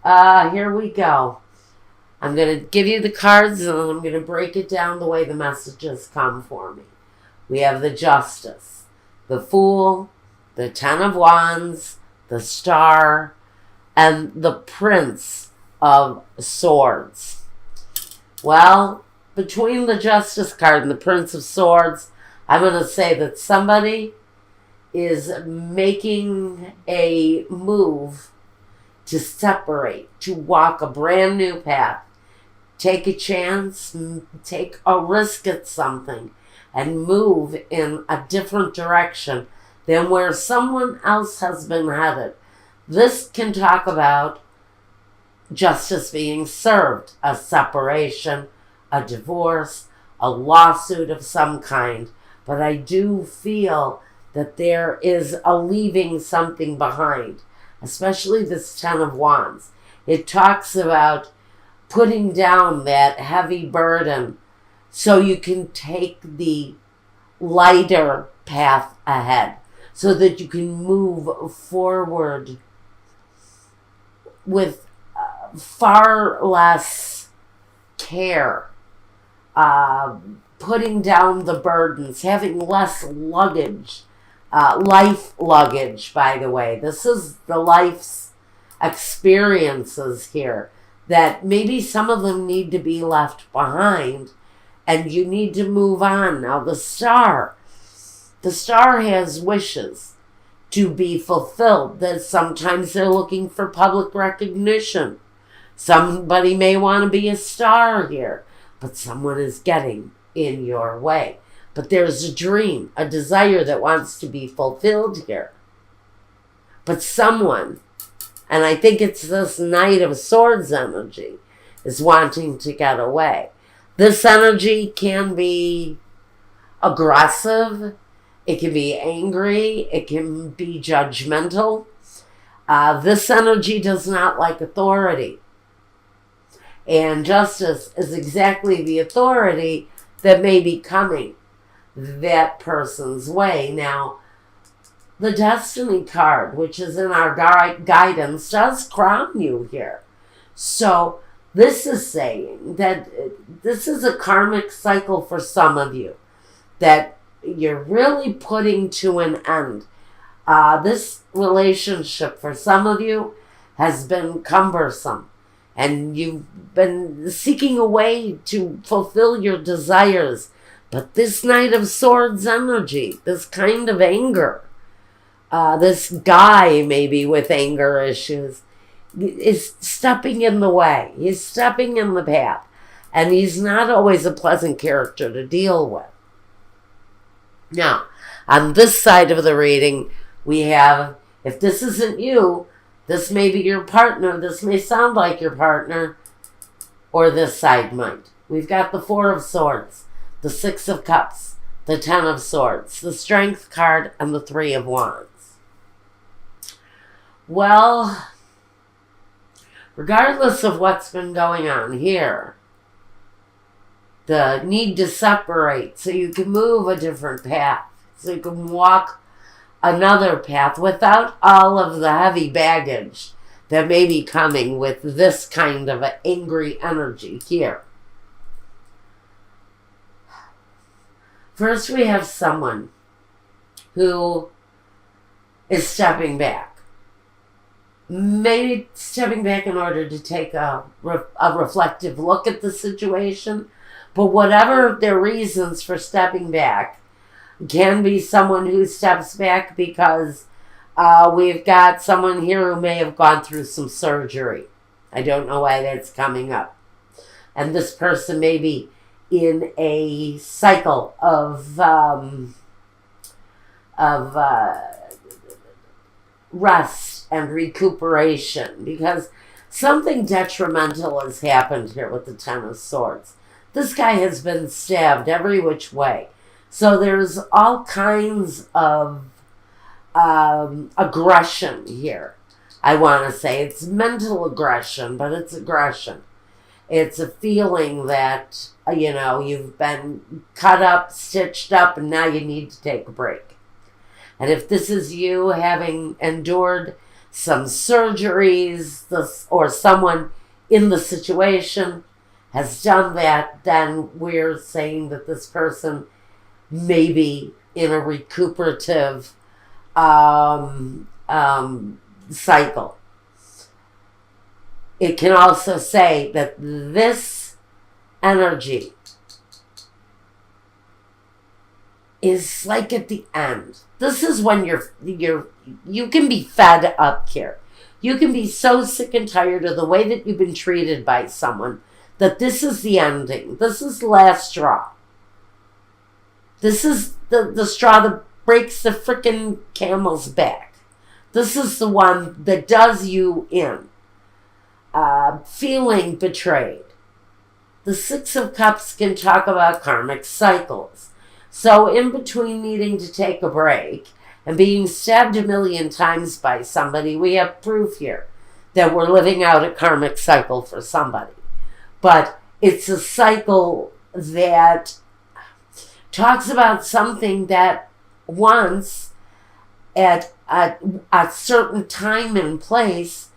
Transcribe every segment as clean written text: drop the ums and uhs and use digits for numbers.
Here we go. I'm going to give you the cards and I'm going to break it down the way the messages come for me. We have the Justice, the Fool, the Ten of Wands, the Star, and the Prince of Swords. Well, between the Justice card and the Prince of Swords, I'm going to say that somebody is making a move to separate, to walk a brand new path, take a chance, take a risk at something, and move in a different direction than where someone else has been headed. This can talk about justice being served, a separation, a divorce, a lawsuit of some kind. But I do feel that there is a leaving something behind, especially this Ten of Wands. It talks about putting down that heavy burden so you can take the lighter path ahead, so that you can move forward with far less care, putting down the burdens, having less luggage, life luggage, by the way. This is the life's experiences here, that maybe some of them need to be left behind and you need to move on. Now the Star has wishes to be fulfilled, that sometimes they're looking for public recognition. Somebody may want to be a star here, but someone is getting in your way. But there's a dream, a desire that wants to be fulfilled here. But someone, and I think it's this Knight of Swords energy, is wanting to get away. This energy can be aggressive, it can be angry, it can be judgmental. This energy does not like authority. And justice is exactly the authority that may be coming that person's way. Now, the Destiny card, which is in our guidance, does crown you here. So this is saying that this is a karmic cycle for some of you, that you're really putting to an end. This relationship for some of you has been cumbersome, and you've been seeking a way to fulfill your desires. But this Knight of Swords energy, this kind of anger, this guy maybe with anger issues, is stepping in the way. He's stepping in the path. And he's not always a pleasant character to deal with. Now, on this side of the reading, we have, if this isn't you, this may be your partner, this may sound like your partner, or this side might. We've got the Four of Swords, the Six of Cups, the Ten of Swords, the Strength card, and the Three of Wands. Well, regardless of what's been going on here, the need to separate so you can move a different path, so you can walk another path without all of the heavy baggage that may be coming with this kind of an angry energy here. First, we have someone who is stepping back. Maybe stepping back in order to take a reflective look at the situation. But whatever their reasons for stepping back, can be someone who steps back because we've got someone here who may have gone through some surgery. I don't know why that's coming up. And this person may be in a cycle of rest and recuperation, because something detrimental has happened here with the Ten of Swords. This guy has been stabbed every which way. So there's all kinds of aggression here. I want to say it's mental aggression, but it's aggression. It's a feeling that, you've been cut up, stitched up, and now you need to take a break. And if this is you having endured some surgeries, or someone in the situation has done that, then we're saying that this person may be in a recuperative cycle. It can also say that this energy is like at the end. This is when you can be fed up here. You can be so sick and tired of the way that you've been treated by someone that this is the ending. This is the last straw. This is the straw that breaks the frickin' camel's back. This is the one that does you in. Feeling betrayed. The Six of Cups can talk about karmic cycles. So in between needing to take a break and being stabbed 1,000,000 times by somebody, we have proof here that we're living out a karmic cycle for somebody. But it's a cycle that talks about something that once at a certain time and place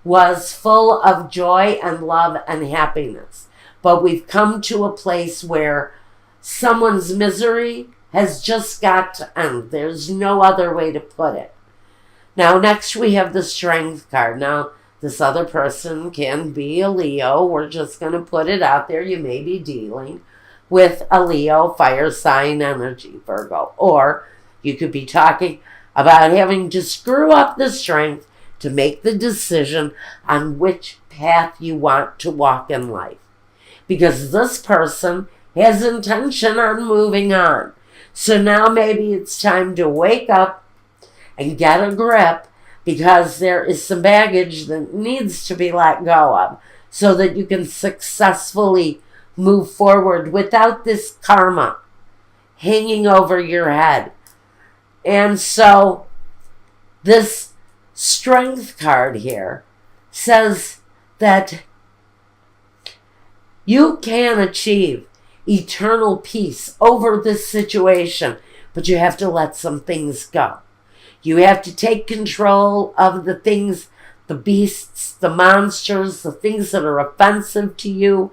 was full of joy and love and happiness. But we've come to a place where someone's misery has just got to end. There's no other way to put it. Now, next we have the Strength card. Now, this other person can be a Leo. We're just going to put it out there. You may be dealing with a Leo fire sign energy, Virgo. Or you could be talking about having to screw up the strength to make the decision on which path you want to walk in life. Because this person has intention on moving on. So now maybe it's time to wake up and get a grip, because there is some baggage that needs to be let go of so that you can successfully move forward without this karma hanging over your head. And so this Strength card here says that you can achieve eternal peace over this situation, but you have to let some things go. You have to take control of the things, the beasts, the monsters, the things that are offensive to you,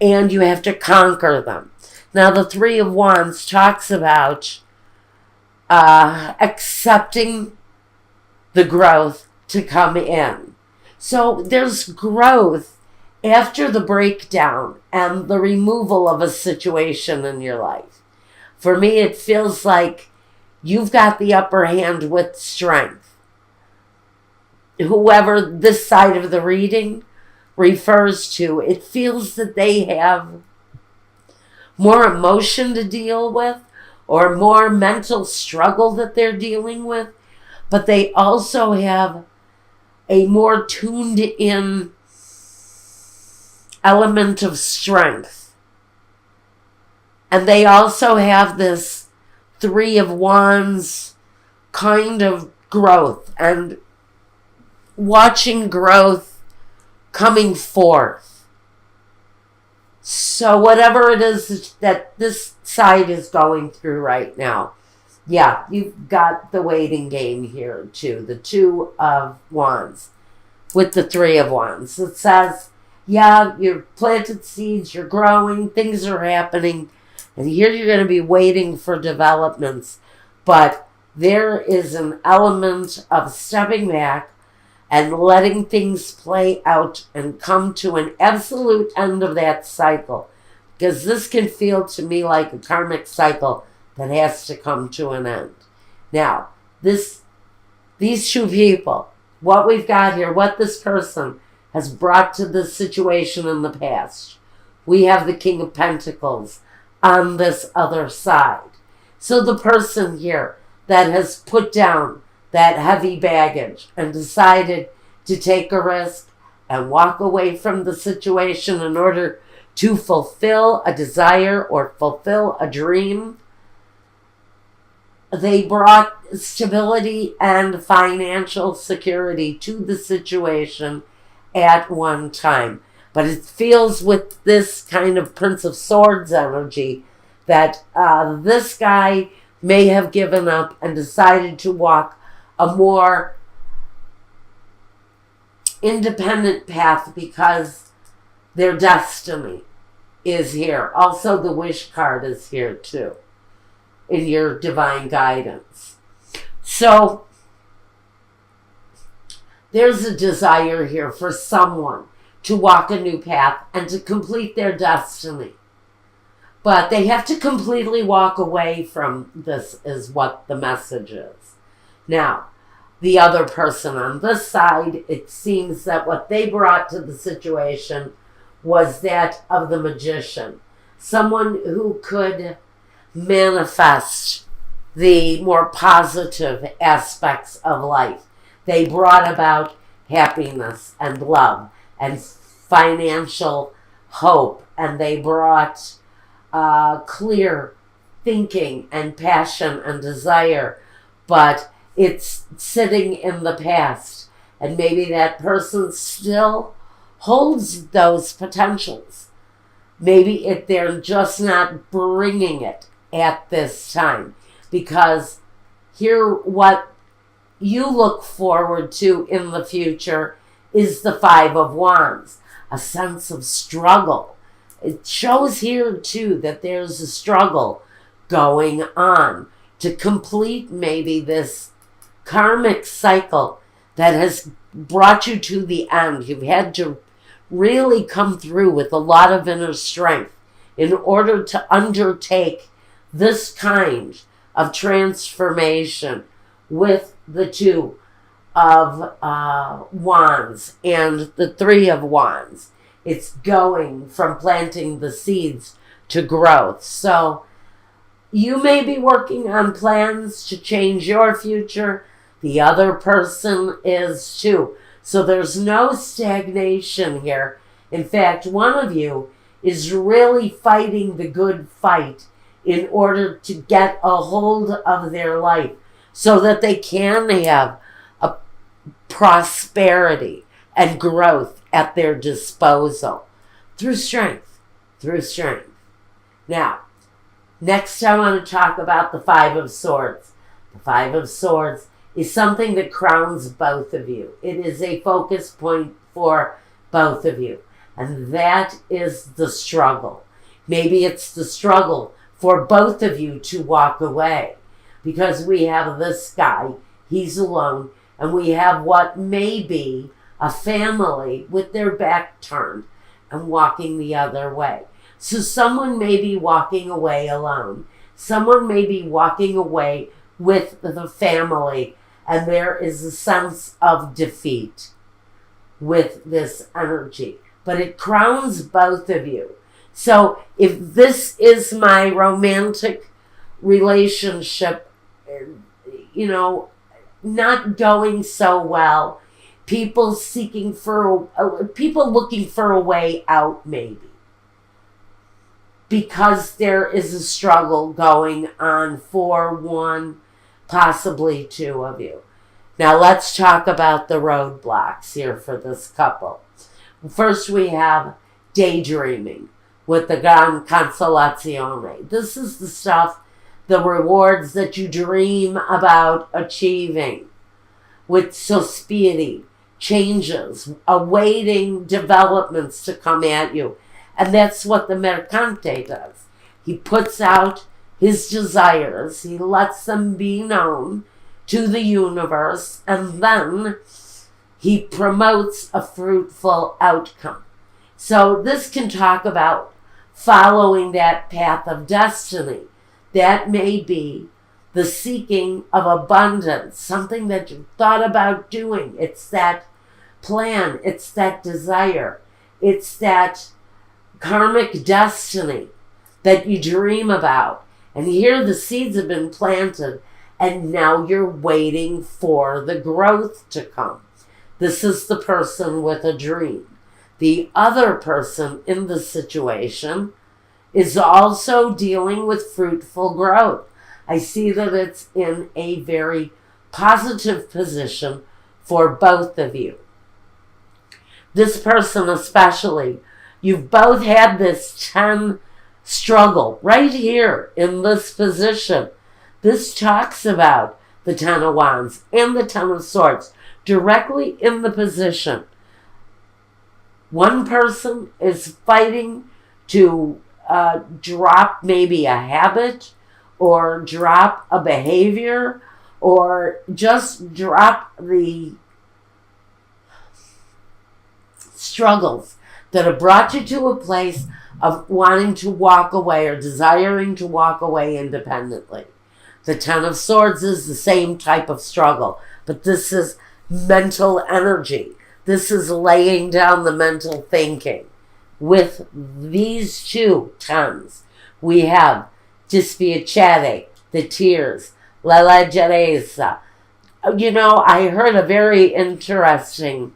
and you have to conquer them. Now, the Three of Wands talks about accepting the growth to come in. So there's growth after the breakdown and the removal of a situation in your life. For me, it feels like you've got the upper hand with strength. Whoever this side of the reading refers to, it feels that they have more emotion to deal with or more mental struggle that they're dealing with, but they also have a more tuned in element of strength. And they also have this Three of Wands kind of growth and watching growth coming forth. So whatever it is that this side is going through right now, yeah, you've got the waiting game here too. The Two of Wands with the Three of Wands. It says, yeah, you've planted seeds, you're growing, things are happening, and here you're going to be waiting for developments. But there is an element of stepping back and letting things play out and come to an absolute end of that cycle. Because this can feel to me like a karmic cycle that has to come to an end. Now, these two people, what we've got here, what this person has brought to this situation in the past. We have the King of Pentacles on this other side. So the person here that has put down that heavy baggage and decided to take a risk and walk away from the situation in order to fulfill a desire or fulfill a dream, they brought stability and financial security to the situation at one time. But it feels with this kind of Prince of Swords energy that this guy may have given up and decided to walk a more independent path because their destiny is here. Also, the wish card is here too in your divine guidance. So there's a desire here for someone to walk a new path and to complete their destiny. But they have to completely walk away from this, is what the message is. Now, the other person on this side, it seems that what they brought to the situation was that of the magician. Someone who could manifest the more positive aspects of life. They brought about happiness and love and financial hope, and they brought clear thinking and passion and desire, but it's sitting in the past, and maybe that person still holds those potentials. Maybe they're just not bringing it at this time, because here what you look forward to in the future is the Five of Wands, a sense of struggle. It shows here too that there's a struggle going on to complete maybe this karmic cycle that has brought you to the end. You've had to really come through with a lot of inner strength in order to undertake this kind of transformation with the Two of Wands and the Three of Wands. It's going from planting the seeds to growth. So you may be working on plans to change your future. The other person is too. So there's no stagnation here. In fact, one of you is really fighting the good fight in order to get a hold of their life so that they can have a prosperity and growth at their disposal through strength, Now, next I want to talk about the Five of Swords. The Five of Swords is something that crowns both of you. It is a focus point for both of you, and that is the struggle. Maybe it's the struggle for both of you to walk away, because we have this guy, he's alone, and we have what may be a family with their back turned and walking the other way. So someone may be walking away alone. Someone may be walking away with the family, and there is a sense of defeat with this energy. But it crowns both of you. So if this is my romantic relationship, not going so well, people looking for a way out, maybe, because there is a struggle going on for one, possibly two of you. Now let's talk about the roadblocks here for this couple. First, we have daydreaming with the Gran Consolazione. This is the stuff, the rewards that you dream about achieving, with sospiri, changes, awaiting developments to come at you. And that's what the Mercante does. He puts out his desires, he lets them be known to the universe, and then he promotes a fruitful outcome. So this can talk about following that path of destiny. That may be the seeking of abundance, something that you thought about doing. It's that plan, it's that desire, it's that karmic destiny that you dream about. And here the seeds have been planted, and now you're waiting for the growth to come. This is the person with a dream. The other person in the situation is also dealing with fruitful growth. I see that it's in a very positive position for both of you. This person especially, you've both had this 10 struggle right here in this position. This talks about the Ten of Wands and the Ten of Swords directly in the position. One person is fighting to drop maybe a habit or drop a behavior or just drop the struggles that have brought you to a place of wanting to walk away or desiring to walk away independently. The Ten of Swords is the same type of struggle, but this is mental energy. This is laying down the mental thinking. With these two tens, we have dispiacere, the tears, la leggerezza. You know, I heard a very interesting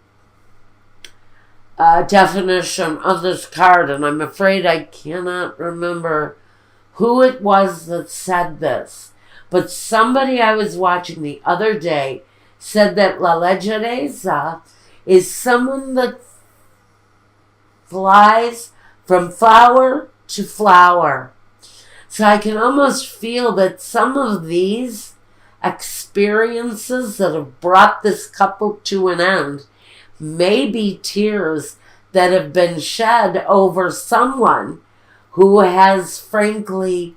definition of this card, and I'm afraid I cannot remember who it was that said this. But somebody I was watching the other day said that la leggerezza is someone that flies from flower to flower. So I can almost feel that some of these experiences that have brought this couple to an end may be tears that have been shed over someone who has frankly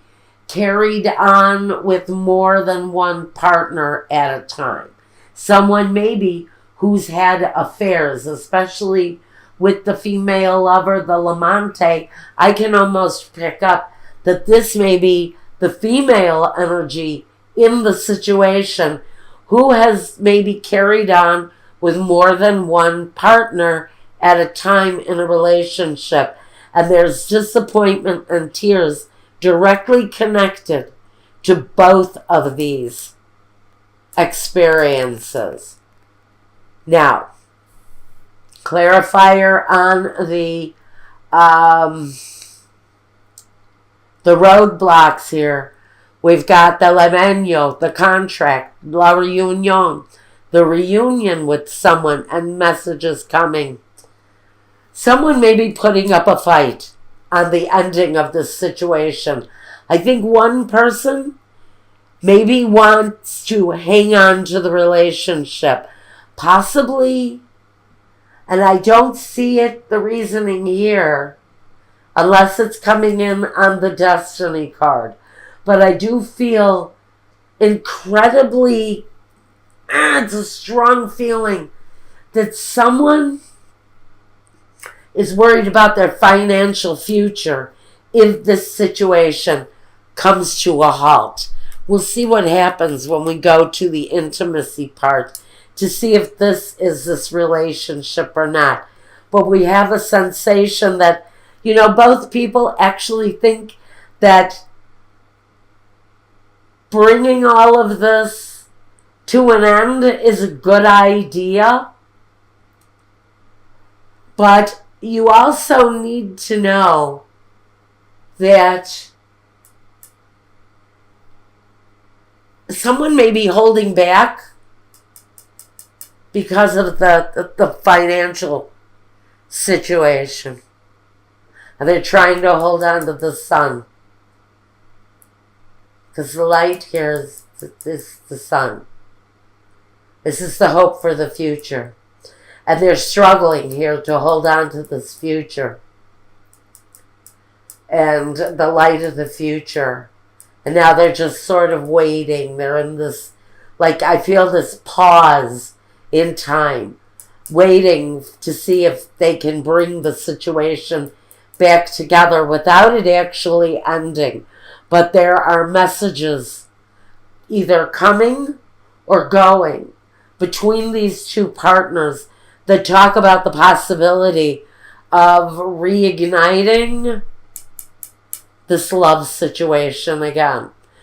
carried on with more than one partner at a time. Someone maybe who's had affairs, especially with the female lover, the Lamante. I can almost pick up that this may be the female energy in the situation who has maybe carried on with more than one partner at a time in a relationship. And there's disappointment and tears directly connected to both of these experiences. Now, clarifier on the roadblocks here. We've got the levenio, the contract, la reunion, the reunion with someone and messages coming. Someone may be putting up a fight on the ending of this situation. I think one person maybe wants to hang on to the relationship. Possibly, and I don't see it, the reasoning here, unless it's coming in on the Destiny card. But I do feel incredibly, it's a strong feeling that someone is worried about their financial future if this situation comes to a halt. We'll see what happens when we go to the intimacy part to see if this is this relationship or not. But we have a sensation that, you know, both people actually think that bringing all of this to an end is a good idea. But you also need to know that someone may be holding back because of the financial situation. And they're trying to hold on to the sun. Because the light here is the sun. This is the hope for the future. And they're struggling here to hold on to this future. And the light of the future. And now they're just sort of waiting. They're in this, like, I feel this pause in time, waiting to see if they can bring the situation back together without it actually ending. But there are messages either coming or going between these two partners that talk about the possibility of reigniting this love situation again.